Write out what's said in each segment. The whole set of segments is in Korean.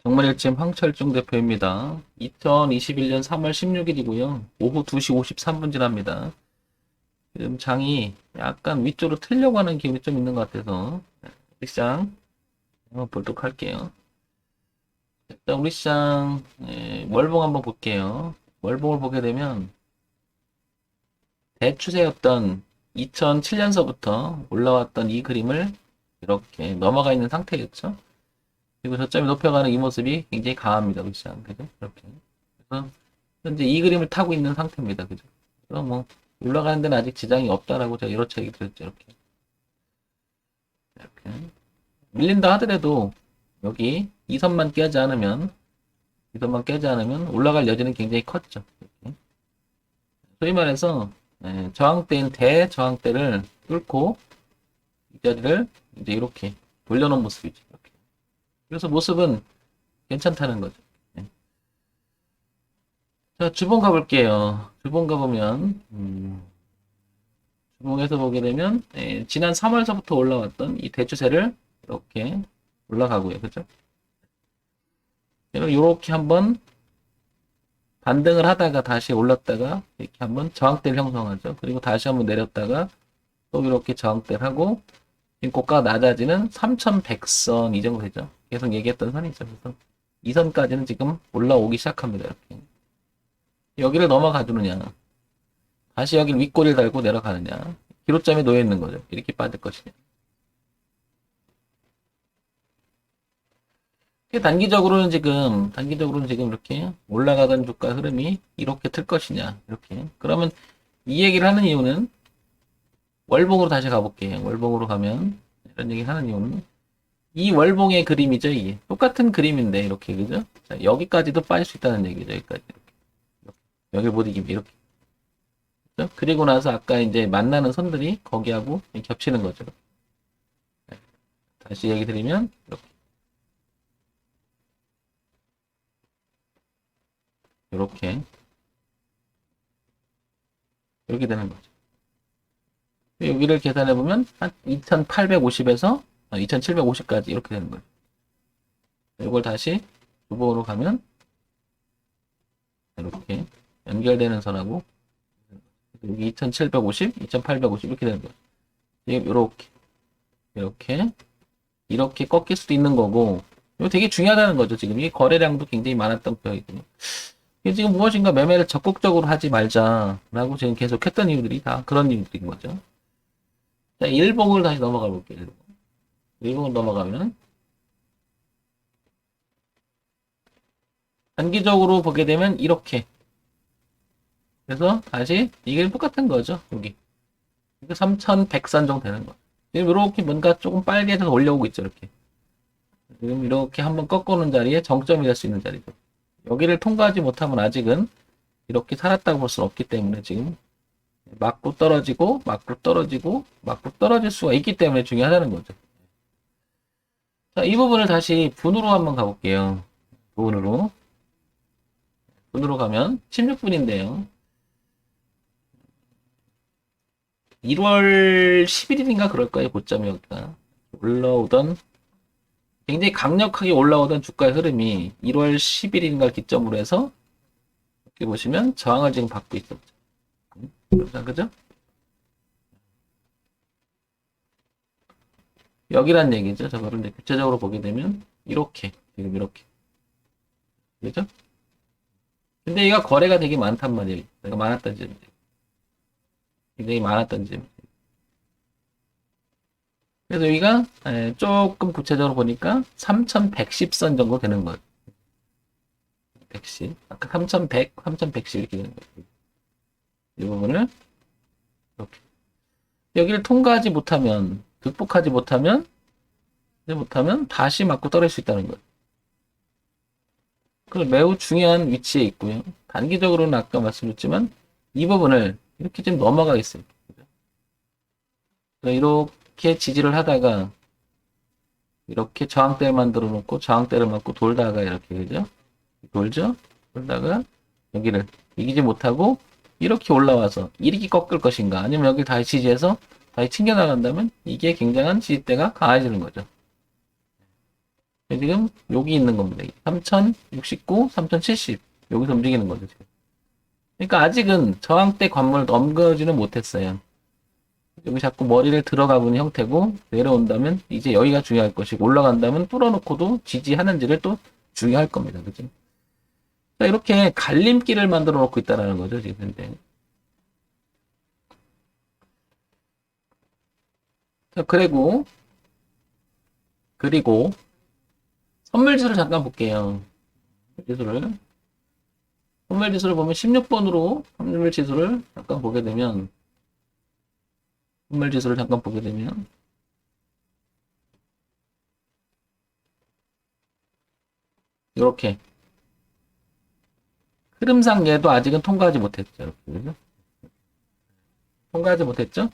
정말일침 황철중 대표입니다. 2021년 3월 16일이고요. 오후 2시 53분 지납니다. 지금 장이 약간 위쪽으로 틀려고 하는 기분이 좀 있는 것 같아서 우리 시장 한번 보도록 할게요. 일단 우리 시장 월봉 한번 볼게요. 월봉을 보게 되면 대추세였던 2007년서부터 올라왔던 이 그림을 이렇게 넘어가 있는 상태겠죠. 그리고 저점이 높여가는 이 모습이 굉장히 강합니다. 우리 시장. 그죠? 이렇게. 그래서 현재 이 그림을 타고 있는 상태입니다. 그죠? 그래서 뭐 올라가는 데는 아직 지장이 없다라고 제가 이렇게 얘기 드렸죠. 이렇게. 이렇게. 밀린다 하더라도 여기 이선만 깨지 않으면 올라갈 여지는 굉장히 컸죠. 이렇게. 소위 말해서 저항대인 대저항대를 뚫고 이 자리를 이제 이렇게 돌려놓은 모습이죠. 이렇게. 그래서 모습은 괜찮다는 거죠. 예. 자, 주봉 가볼게요. 주봉 가보면 주봉에서 보게 되면 지난 3월서부터 올라왔던 이 대추세를 이렇게 올라가고요. 그죠? 이렇게 한번 반등을 하다가 다시 올랐다가 이렇게 한번 저항대를 형성하죠. 그리고 다시 한번 내렸다가 또 이렇게 저항대를 하고 지금 고가가 낮아지는 3100선 이 정도 되죠. 계속 얘기했던 선이죠. 그래서 이 선까지는 지금 올라오기 시작합니다. 이렇게. 여기를 넘어가 주느냐. 다시 여기 윗꼬리를 달고 내려가느냐. 기로점에 놓여 있는 거죠. 이렇게 빠질 것이냐. 단기적으로는 지금 이렇게 올라가던 주가 흐름이 이렇게 틀 것이냐. 이렇게. 그러면 이 얘기를 하는 이유는 월봉으로 다시 가볼게요. 월봉으로 가면 이런 얘기를 하는 이유는 이 월봉의 그림이죠. 이게 똑같은 그림인데 이렇게 그죠? 자, 여기까지도 빠질 수 있다는 얘기죠. 여기까지 이렇게. 여기 못 이기면 이렇게. 그죠? 그리고 나서 아까 이제 만나는 선들이 거기하고 겹치는 거죠. 네. 다시 얘기 드리면 이렇게 이렇게 되는 거죠. 여기를 계산해 보면 한 2850에서 2750까지 이렇게 되는 거예요. 이걸 다시 주봉으로 가면 이렇게 연결되는 선하고 여기 2750, 2850 이렇게 되는 거예요. 이렇게 꺾일 수도 있는 거고 이거 되게 중요하다는 거죠. 지금 이 거래량도 굉장히 많았던 표이거든요. 이게 지금 무엇인가 매매를 적극적으로 하지 말자라고 지금 계속 했던 이유들이 다 그런 이유들인 거죠. 자, 일봉을 다시 넘어가 볼게요. 일봉을 넘어가면 단기적으로 보게 되면 이렇게 그래서 다시 이게 똑같은 거죠. 여기 3100선 정도 되는 거. 지금 이렇게 뭔가 조금 빨개져서 올려오고 있죠. 이렇게 지금 이렇게 한번 꺾어놓은 자리에 정점이 될 수 있는 자리죠. 여기를 통과하지 못하면 아직은 이렇게 살았다고 볼 수는 없기 때문에 지금 맞고 떨어지고 맞고 떨어지고 맞고 떨어질 수가 있기 때문에 중요하다는 거죠. 자, 이 부분을 다시 분으로 한번 가볼게요. 분으로 가면 16분인데요. 1월 11일인가 그럴 거예요. 고점이 여기가 올라오던 굉장히 강력하게 올라오던 주가의 흐름이 1월 11일인가 기점으로 해서 이렇게 보시면 저항을 지금 받고 있었죠. 그죠? 여기란 얘기죠. 저거를 이제 구체적으로 보게 되면 이렇게 지금 이렇게 그죠? 근데 얘가 거래가 되게 많단 말이에요. 내가 많았던 점 굉장히 많았던 점. 그래서 여기가 조금 구체적으로 보니까 3110선 정도 되는 거예요. 110. 아까 3100, 3110 이렇게 되는 거예요. 이 부분을 이렇게 여기를 통과하지 못하면 극복하지 못하면 다시 맞고 떨어질 수 있다는 거예요. 그 매우 중요한 위치에 있고요. 단기적으로는 아까 말씀드렸지만 이 부분을 이렇게 좀 넘어가겠습니다. 이렇게 지지를 하다가 이렇게 저항대를 만들어 놓고 저항대를 맞고 돌다가 이렇게 그죠? 돌다가 여기를 이기지 못하고 이렇게 올라와서 이렇게 꺾을 것인가 아니면 여기 다시 지지해서 다시 튕겨 나간다면 이게 굉장한 지지대가 강해지는 거죠. 지금 여기 있는 겁니다. 3069, 3070 여기서 움직이는 거죠 지금. 그러니까 아직은 저항대 관문을 넘겨지는 못했어요. 여기 자꾸 머리를 들어가고 있는 형태고 내려온다면 이제 여기가 중요할 것이고 올라간다면 뚫어놓고도 지지하는지를 또 중요할 겁니다. 그죠? 자, 이렇게 갈림길을 만들어 놓고 있다는 거죠 지금 현재. 자, 그리고 선물지수를 잠깐 볼게요. 지수를 선물지수를 보면 16번으로 선물지수를 잠깐 보게 되면 선물지수를 잠깐 보게 되면 이렇게 흐름상 얘도 아직은 통과하지 못했죠. 이렇게, 그죠? 통과하지 못했죠?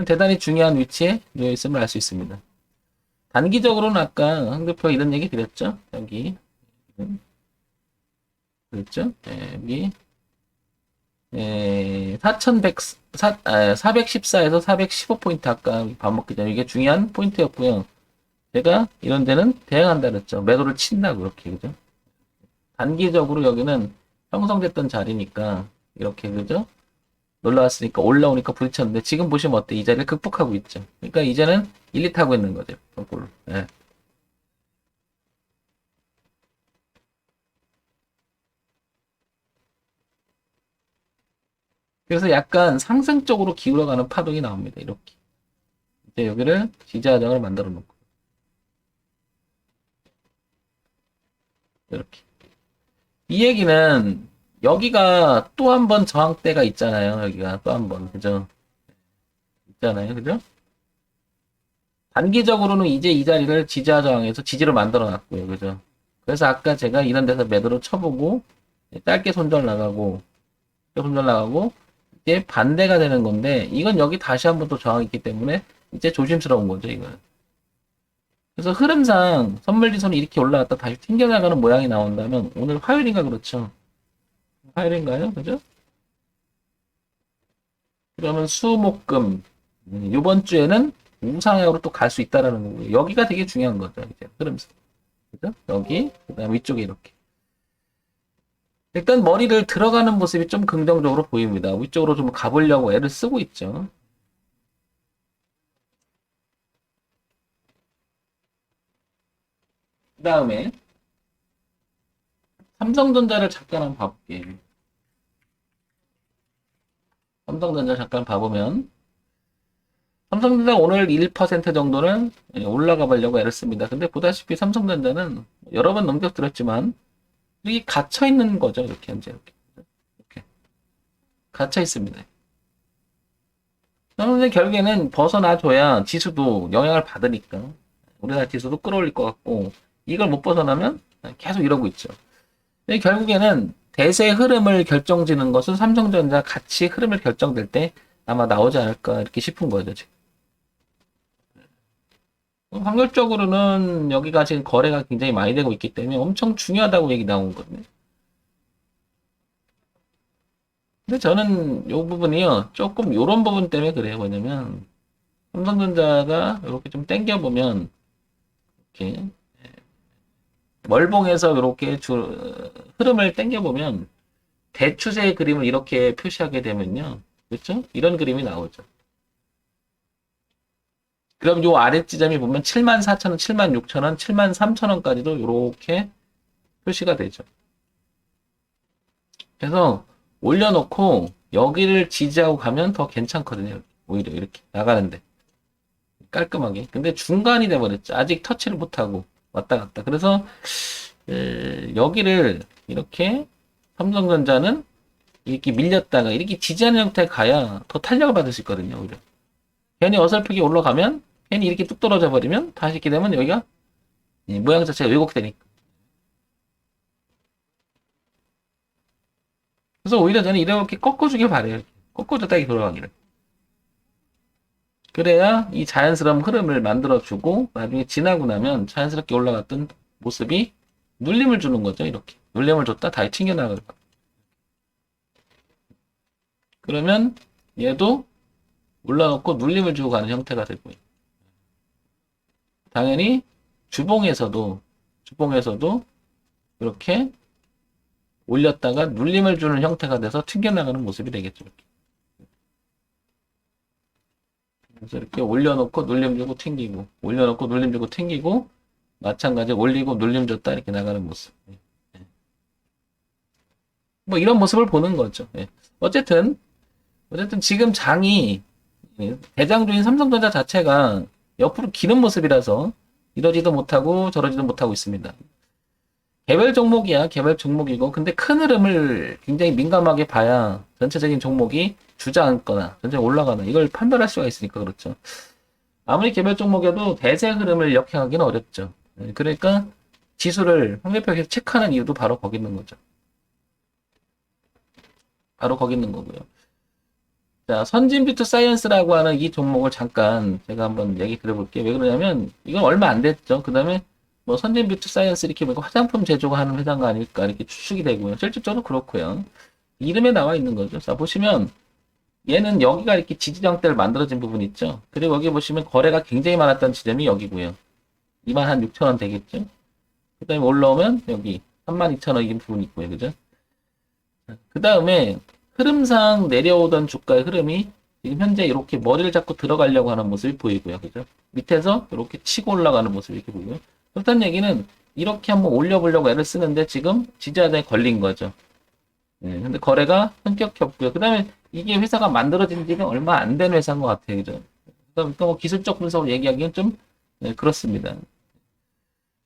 대단히 중요한 위치에 놓여 있음을 알 수 있습니다. 단기적으로는 아까 한글표 이런 얘기 드렸죠? 여기 그랬죠? 여기 414에서 415포인트 아까 밥 먹기 전에 이게 중요한 포인트였고요. 제가 이런 데는 대응한다 그랬죠. 매도를 친다고 그렇게 그죠? 단기적으로 여기는 형성됐던 자리니까 이렇게 그죠? 놀라왔으니까 올라오니까 부딪혔는데 지금 보시면 어때? 이 자리를 극복하고 있죠. 그러니까 이제는 1, 2 타고 있는 거죠. 거꾸로. 예. 그래서 약간 상승적으로 기울어가는 파동이 나옵니다. 이렇게. 이제 여기를 지지하장을 만들어 놓고 이렇게. 이 얘기는 여기가 또 한 번 저항대가 있잖아요. 여기가 또 한 번. 그죠? 있잖아요. 그죠? 단기적으로는 이제 이 자리를 지지하 저항에서 지지를 만들어 놨고요. 그죠? 그래서 아까 제가 이런 데서 매도를 쳐보고 짧게 손절 나가고 손절 나가고 이게 반대가 되는 건데 이건 여기 다시 한번 또 저항이 있기 때문에 이제 조심스러운 거죠. 이거는. 그래서 흐름상 선물지수는 이렇게 올라갔다 다시 튕겨나가는 모양이 나온다면 오늘 화요일인가 그렇죠? 화요일인가요? 그죠? 그러면 수목금 이번 주에는 우상향으로 또 갈 수 있다라는 거고요. 여기가 되게 중요한 거죠. 이제 흐름상. 그죠? 여기 그다음 위쪽에 이렇게. 일단 머리를 들어가는 모습이 좀 긍정적으로 보입니다. 위쪽으로 좀 가보려고 애를 쓰고 있죠. 그 다음에 삼성전자를 잠깐 한번 봐볼게요. 삼성전자 잠깐 봐보면 삼성전자 오늘 1% 정도는 올라가 보려고 애를 씁니다. 근데 보다시피 삼성전자는 여러 번 넘겨드렸지만 이게 갇혀 있는 거죠. 이렇게 현재 이렇게 갇혀 있습니다. 그런데 결국에는 벗어나줘야 지수도 영향을 받으니까 우리나라 지수도 끌어올릴 것 같고 이걸 못 벗어나면 계속 이러고 있죠. 근데 결국에는 대세 흐름을 결정지는 것은 삼성전자 가치 흐름을 결정될 때 아마 나오지 않을까 이렇게 싶은 거죠. 지금. 확률적으로는 여기가 지금 거래가 굉장히 많이 되고 있기 때문에 엄청 중요하다고 얘기 나온 거거든요. 근데 저는 이 부분이요, 조금 이런 부분 때문에 그래요. 뭐냐면, 삼성전자가 이렇게 좀 땡겨보면, 이렇게, 월봉에서 이렇게 흐름을 땡겨보면, 대추세의 그림을 이렇게 표시하게 되면요. 그렇죠? 이런 그림이 나오죠. 그럼 요 아래 지점이 보면 74,000원, 76,000원, 73,000원까지도 이렇게 표시가 되죠. 그래서 올려놓고 여기를 지지하고 가면 더 괜찮거든요. 오히려 이렇게 나가는데 깔끔하게. 근데 중간이 돼버렸죠. 아직 터치를 못하고 왔다 갔다. 그래서 여기를 이렇게 삼성전자는 이렇게 밀렸다가 이렇게 지지하는 형태에 가야 더 탄력을 받을 수 있거든요. 오히려 괜히 어설프게 올라가면 괜히 이렇게 뚝 떨어져 버리면 다시 이렇게 되면 여기가 모양 자체가 왜곡되니까. 그래서 오히려 저는 이렇게 꺾어주길 바래요. 꺾어줬다 돌아가기를. 그래야 이 자연스러운 흐름을 만들어주고 나중에 지나고 나면 자연스럽게 올라갔던 모습이 눌림을 주는 거죠. 이렇게 눌림을 줬다 다시 튕겨나가요. 그러면 얘도 올라놓고 눌림을 주고 가는 형태가 되고요. 당연히 주봉에서도 이렇게 올렸다가 눌림을 주는 형태가 돼서 튕겨나가는 모습이 되겠죠. 이렇게. 그래서 이렇게 올려놓고 눌림 주고 튕기고, 올려놓고 눌림 주고 튕기고, 마찬가지 올리고 눌림 줬다 이렇게 나가는 모습. 뭐 이런 모습을 보는 거죠. 예. 어쨌든 지금 장이 대장주인 삼성전자 자체가 옆으로 기는 모습이라서 이러지도 못하고 저러지도 못하고 있습니다. 개별 종목이야, 개별 종목이고, 근데 큰 흐름을 굉장히 민감하게 봐야 전체적인 종목이 주저앉거나 전체적으로 올라가나 이걸 판별할 수가 있으니까 그렇죠. 아무리 개별 종목이어도 대세 흐름을 역행하기는 어렵죠. 그러니까 지수를 황대표에서 체크하는 이유도 바로 거기 있는 거죠. 바로 거기 있는 거고요. 자, 선진뷰트 사이언스라고 하는 이 종목을 잠깐 제가 한번 얘기 드려볼게요. 왜 그러냐면 이건 얼마 안 됐죠. 그 다음에 뭐 선진뷰트 사이언스 이렇게 보니까 화장품 제조가 하는 회사가 아닐까 이렇게 추측이 되고요. 실질적으로 그렇고요. 이름에 나와 있는 거죠. 자, 보시면 얘는 여기가 이렇게 지지장대를 만들어진 부분 있죠. 그리고 여기 보시면 거래가 굉장히 많았던 지점이 여기고요. 26,000원 되겠죠. 그 다음에 올라오면 여기 32,000원 이 부분 있고요. 그죠? 그 다음에 흐름상 내려오던 주가의 흐름이 지금 현재 이렇게 머리를 잡고 들어가려고 하는 모습이 보이고요. 그죠? 밑에서 이렇게 치고 올라가는 모습이 이렇게 보이고요. 그렇다는 얘기는 이렇게 한번 올려보려고 애를 쓰는데 지금 지지하장에 걸린 거죠. 네, 근데 거래가 현격히 없고요. 그 다음에 이게 회사가 만들어진 지가 얼마 안 된 회사인 것 같아요. 그죠? 그러니까 뭐 기술적 분석을 얘기하기는 좀 그렇습니다.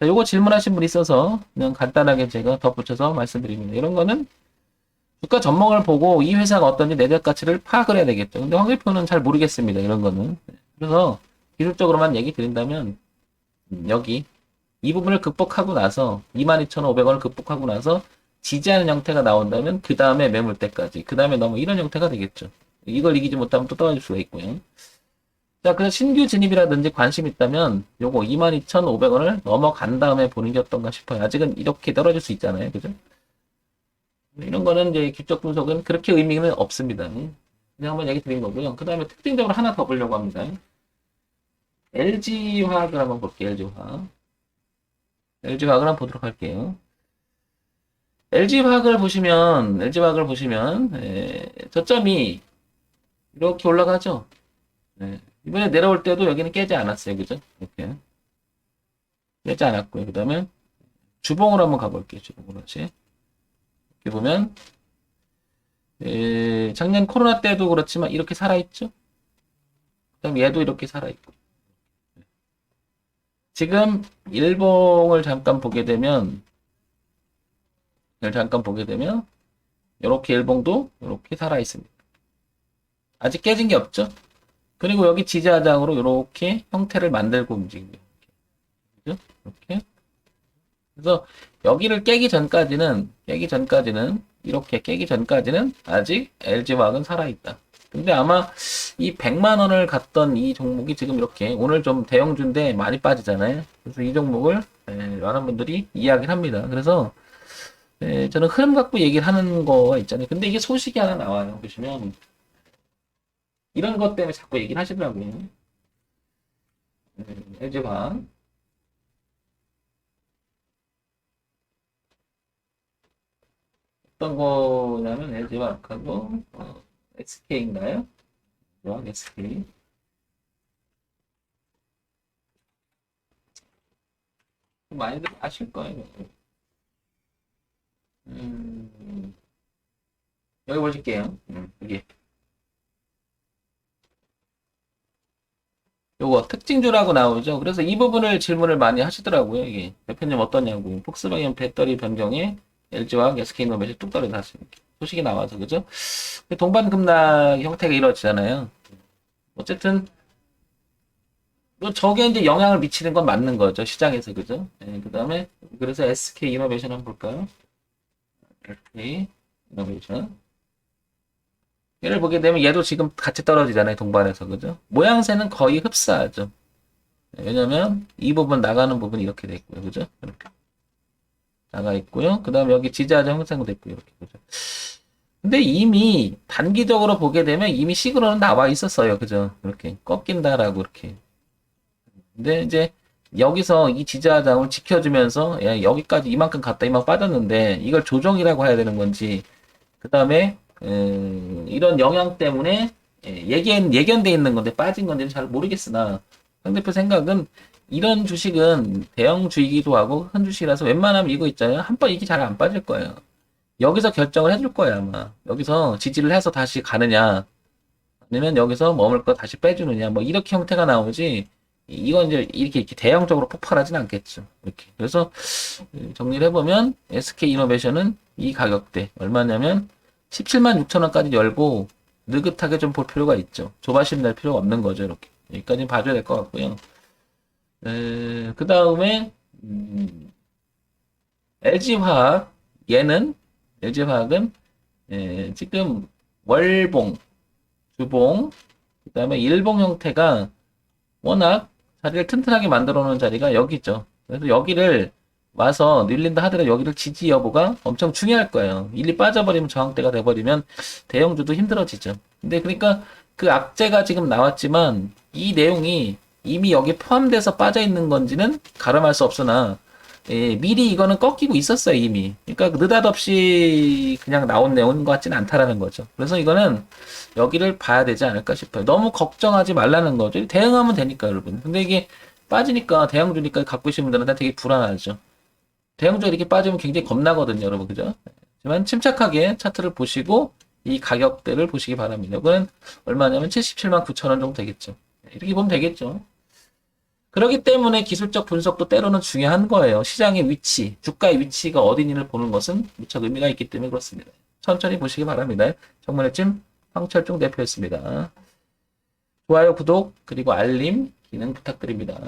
자, 요거 질문하신 분 있어서 그냥 간단하게 제가 덧붙여서 말씀드립니다. 이런 거는 주가 전망을 보고 이 회사가 어떤지 내적 가치를 파악을 해야 되겠죠. 근데 황 대표는 잘 모르겠습니다. 이런 거는. 그래서 기술적으로만 얘기 드린다면 여기 이 부분을 극복하고 나서 22,500원을 극복하고 나서 지지하는 형태가 나온다면 그 다음에 매물대까지 그 다음에 너무 이런 형태가 되겠죠. 이걸 이기지 못하면 또 떨어질 수가 있고요. 자, 그래서 신규 진입이라든지 관심 있다면 요거 22,500원을 넘어간 다음에 보는 게 어떤가 싶어요. 아직은 이렇게 떨어질 수 있잖아요. 그죠? 이런 거는 이제 기술적 분석은 그렇게 의미는 없습니다. 그냥 한번 얘기 드린 거고요. 그 다음에 특징적으로 하나 더 보려고 합니다. LG화학을 한번 볼게요. LG화학을 한번 보도록 할게요. LG화학을 보시면 저점이 이렇게 올라가죠. 이번에 내려올 때도 여기는 깨지 않았어요. 그죠? 이렇게 깨지 않았고요. 그 다음에 주봉으로 한번 가볼게요. 주봉으로 다시. 이렇게 보면 작년 코로나 때도 그렇지만 이렇게 살아있죠. 그다음 얘도 이렇게 살아있고 지금 일봉을 잠깐 보게 되면 이렇게 일봉도 이렇게 살아있습니다. 아직 깨진 게 없죠. 그리고 여기 지지하장으로 이렇게 형태를 만들고 움직입니다. 이렇게. 그래서 여기를 깨기 전까지는 아직 LG화학은 살아있다. 근데 아마 이 100만 원을 갔던 이 종목이 지금 이렇게 오늘 좀 대형주인데 많이 빠지잖아요. 그래서 이 종목을 많은 분들이 이야기를 합니다. 그래서 저는 흐름 갖고 얘기를 하는 거가 있잖아요. 근데 이게 소식이 하나 나와요. 보시면 이런 것 때문에 자꾸 얘기를 하시더라고요. LG화학 어떤 거냐면 LG화학하고 SK인가요? SK. 많이들 아실 거예요. 여기 보실게요. 여기. 요거 특징주라고 나오죠. 그래서 이 부분을 질문을 많이 하시더라고요. 이게 대표님 어떠냐고. 폭스바겐 배터리 변경에 LG화학, SK이노베이션 뚝 떨어져 놨습니다. 소식이 나와서 그죠? 동반급락 형태가 이루어지잖아요. 어쨌든 뭐 저게 이제 영향을 미치는 건 맞는 거죠. 시장에서 그죠? 그 다음에 그래서 SK이노베이션 한번 볼까요? SK이노베이션 얘를 보게 되면 얘도 지금 같이 떨어지잖아요. 동반해서 그죠? 모양새는 거의 흡사하죠. 왜냐면 이 부분 나가는 부분이 이렇게 돼 있고요. 그죠? 이렇게 나가 있고요. 그 다음에 여기 지지하장 형성됐고요. 이렇게 그죠? 근데 이미 단기적으로 보게 되면 이미 시그널은 나와 있었어요. 그죠? 이렇게 꺾인다라고 이렇게. 근데 이제 여기서 이 지지하장을 지켜주면서 야, 여기까지 이만큼 갔다 이만큼 빠졌는데 이걸 조정이라고 해야 되는 건지 그 다음에 이런 영향 때문에 예견돼 있는 건데 빠진 건지는 잘 모르겠으나 상대표 생각은 이런 주식은 대형주이기도 하고 큰 주식이라서 웬만하면 이거 있잖아요. 한 번 이게 잘 안 빠질 거예요. 여기서 결정을 해줄 거예요 아마. 여기서 지지를 해서 다시 가느냐 아니면 여기서 머물 거 다시 빼주느냐 뭐 이렇게 형태가 나오지 이건 이제 이렇게 대형적으로 폭발하진 않겠죠. 이렇게. 그래서 정리를 해보면 SK이노베이션은 이 가격대 얼마냐면 17만 6천 원까지 열고 느긋하게 좀 볼 필요가 있죠. 조바심 낼 필요가 없는 거죠. 이렇게. 여기까지는 봐줘야 될 것 같고요. 그 다음에 LG화학 얘는 LG화학은 지금 월봉, 주봉, 그 다음에 일봉 형태가 워낙 자리를 튼튼하게 만들어 놓은 자리가 여기죠. 그래서 여기를 와서 밀린다 하더라도 여기를 지지 여부가 엄청 중요할 거예요. 일이 빠져버리면 저항대가 돼버리면 대형주도 힘들어지죠. 근데 그러니까 그 악재가 지금 나왔지만 이 내용이 이미 여기 포함돼서 빠져 있는 건지는 가름할 수 없으나 미리 이거는 꺾이고 있었어요 이미. 그러니까 느닷없이 그냥 나온 내용인 것 같지는 않다라는 거죠. 그래서 이거는 여기를 봐야 되지 않을까 싶어요. 너무 걱정하지 말라는 거죠. 대응하면 되니까 여러분. 근데 이게 빠지니까 대형주니까 갖고 계신 분들은 되게 불안하죠. 대형주가 이렇게 빠지면 굉장히 겁나거든요 여러분. 그죠? 하지만 침착하게 차트를 보시고 이 가격대를 보시기 바랍니다. 이거는 얼마냐면 77만 9천 원 정도 되겠죠. 이렇게 보면 되겠죠. 그렇기 때문에 기술적 분석도 때로는 중요한 거예요. 시장의 위치, 주가의 위치가 어디니를 보는 것은 무척 의미가 있기 때문에 그렇습니다. 천천히 보시기 바랍니다. 정문의 찜 황철중 대표였습니다. 좋아요, 구독, 그리고 알림 기능 부탁드립니다.